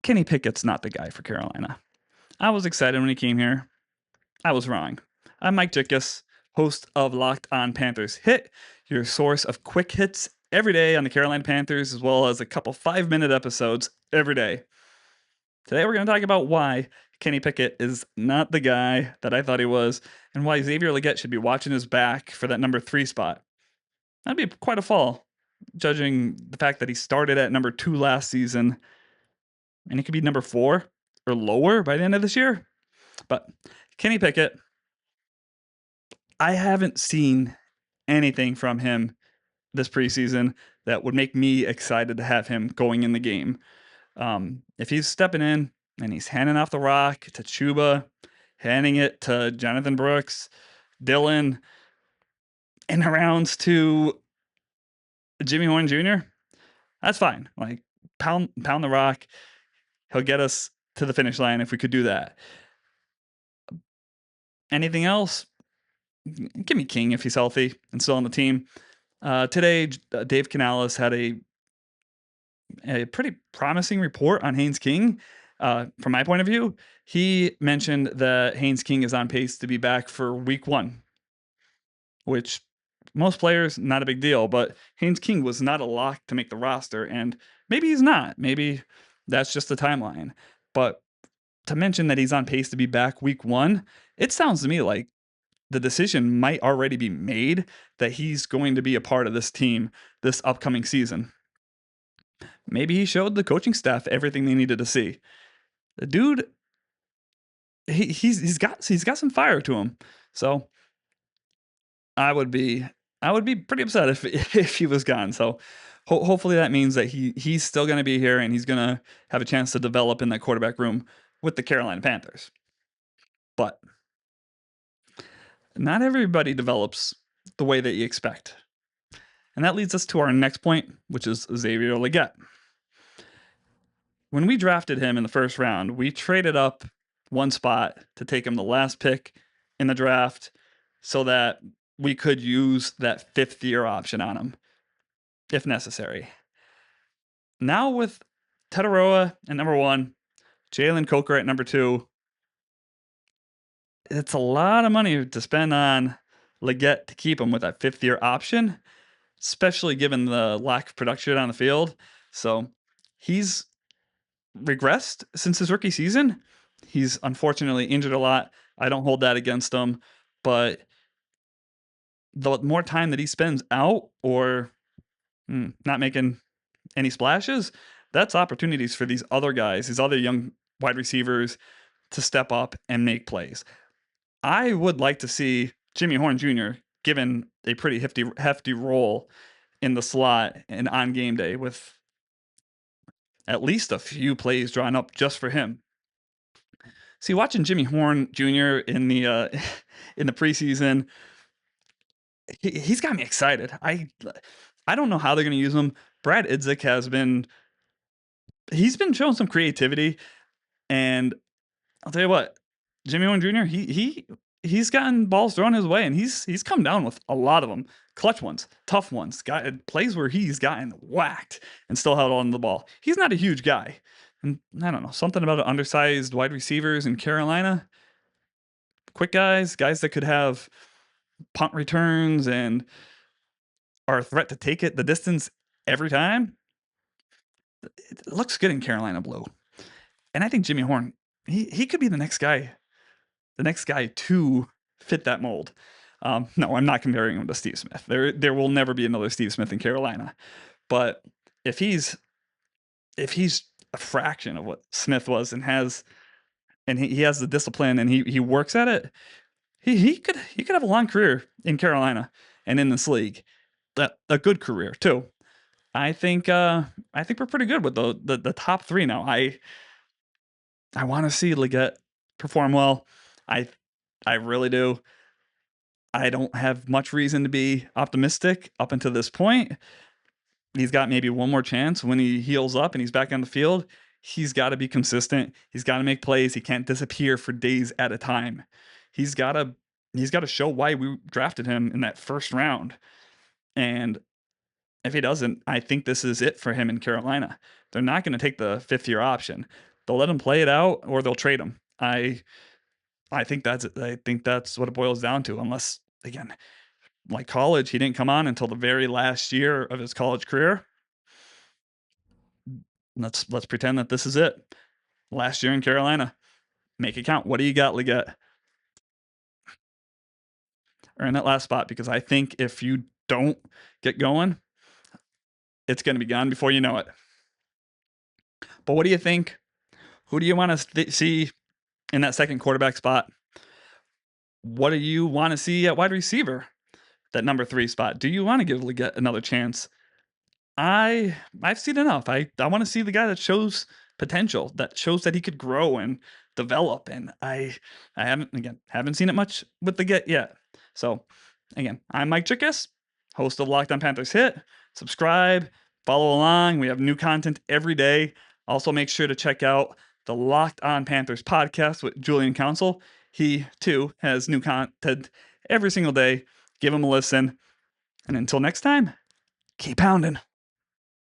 Kenny Pickett's not the guy for Carolina. I was excited when he came here. I was wrong. I'm Mike Jickus, host of Locked On Panthers Hit, your source of quick hits every day on the Carolina Panthers, as well as a couple 5-minute episodes every day. Today we're going to talk about why Kenny Pickett is not the guy that I thought he was, and why Xavier Legette should be watching his back for that number 3 spot. That'd be quite a fall, judging the fact that he started at number 2 last season, and he could be number 4 or lower by the end of this year. But Kenny Pickett, I haven't seen anything from him this preseason that would make me excited to have him going in the game. If he's stepping in and he's handing off the rock to Chuba, handing it to Jonathan Brooks, Dylan, and the rounds to Jimmy Horn Jr., that's fine. Like, pound the rock. He'll get us to the finish line if we could do that. Anything else? Give me King if he's healthy and still on the team. Today, Dave Canales had a pretty promising report on Haynes King. From my point of view, he mentioned that Haynes King is on pace to be back for week 1, which most players, not a big deal, but Haynes King was not a lock to make the roster, and maybe he's not. Maybe that's just the timeline. But to mention that he's on pace to be back week 1, it sounds to me like the decision might already be made that he's going to be a part of this team this upcoming season. Maybe he showed the coaching staff everything they needed to see. The dude, he's got some fire to him. So I would be pretty upset if he was gone. So hopefully that means that he's still going to be here and he's going to have a chance to develop in that quarterback room with the Carolina Panthers. But not everybody develops the way that you expect. And that leads us to our next point, which is Xavier Legette. When we drafted him in the first round, we traded up 1 spot to take him the last pick in the draft so that we could use that 5th-year option on him if necessary. Now with Tetaroa at number 1, Jalen Coker at number 2, it's a lot of money to spend on Legette to keep him with that 5th-year option, especially given the lack of production on the field. So he's regressed since his rookie season. He's unfortunately injured a lot. I don't hold that against him, but the more time that he spends out or not making any splashes, that's opportunities for these other guys, these other young wide receivers to step up and make plays. I would like to see Jimmy Horn Jr. given a pretty hefty role in the slot and on game day with at least a few plays drawn up just for him. See, watching Jimmy Horn Jr. in the preseason, he's got me excited. I don't know how they're going to use him. Brad Idzik he's been showing some creativity, and I'll tell you what, Jimmy Horn Jr. He's gotten balls thrown his way, and he's come down with a lot of them, clutch ones, tough ones, plays where he's gotten whacked and still held on to the ball. He's not a huge guy, and I don't know, something about undersized wide receivers in Carolina, quick guys that could have punt returns and are a threat to take it the distance every time. It looks good in Carolina blue, and I think Jimmy Horn, he could be the next guy to fit that mold. No, I'm not comparing him to Steve Smith. There will never be another Steve Smith in Carolina. But if he's a fraction of what Smith was and he has the discipline and he works at it, he could have a long career in Carolina and in this league. A good career too. I think we're pretty good with the top 3 now. I want to see Legette perform well. I really do. I don't have much reason to be optimistic up until this point. He's got maybe one more chance when he heals up and he's back on the field. He's got to be consistent. He's got to make plays. He can't disappear for days at a time. He's got to show why we drafted him in that first round. And if he doesn't, I think this is it for him in Carolina. They're not going to take the 5th-year option. They'll let him play it out, or they'll trade him. I think that's what it boils down to. Unless, again, like college, he didn't come on until the very last year of his college career. Let's pretend that this is it. Last year in Carolina. Make it count. What do you got, Legette? Or in that last spot, because I think if you don't get going, it's going to be gone before you know it. But what do you think? Who do you want to see in that second quarterback spot? What do you want to see at wide receiver? That number 3 spot. Do you want to give Legette another chance? I've seen enough. I want to see the guy that shows potential, that shows that he could grow and develop. And I haven't seen it much with Legette yet. So again, I'm Mike Chickus, host of Locked On Panthers Hit. Subscribe, follow along. We have new content every day. Also, make sure to check out the Locked On Panthers podcast with Julian Council. He too has new content every single day. Give him a listen. And until next time, keep pounding.